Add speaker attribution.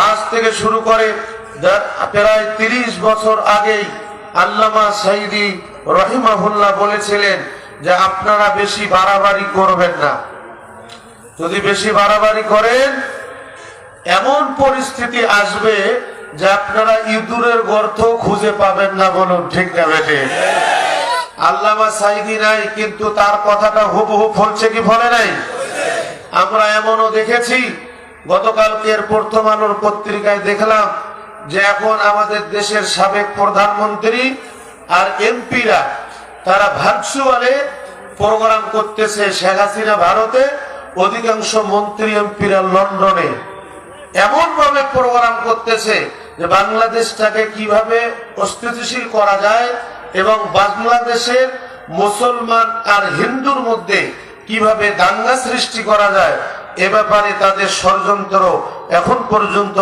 Speaker 1: আজ থেকে শুরু করে প্রায় 30 বছর আগেই আল্লামা সাঈদী রহিমাহুল্লাহ বলেছিলেন যে আপনারা বেশি বাড়াবাড়ি করবেন না। যদি বেশি বাড়াবাড়ি করেন এমন পরিস্থিতি আসবে যে আপনারা ইঁদুরের গর্ত খুঁজে পাবেন না। বলুন ঠিক না বেটে? আল্লামা সাঈদী নাই, কিন্তু তার কথাটা হুবহু ফলছে কি ফলে নাই? আমরা এমনও দেখেছি, গতকালকের প্রথম আলোর পত্রিকায় দেখলাম যে এখন আমাদের দেশের সাবেক প্রধানমন্ত্রী আর এমপিরা তারা ভার্চুয়ালে প্রোগ্রাম করতেছে। শেখ হাসিনা ভারতে, অধিকাংশ মন্ত্রী এমপিরা লন্ডনে। এমন ভাবে প্রোগ্রাম করতেছে যে বাংলাদেশটাকে কিভাবে অস্থিতিশীল করা যায় এবং বাংলাদেশের মুসলমান আর হিন্দুর মধ্যে কিভাবে দাঙ্গা সৃষ্টি করা যায়, এ ব্যাপারে তাদের ষড়যন্ত্র এখন পর্যন্ত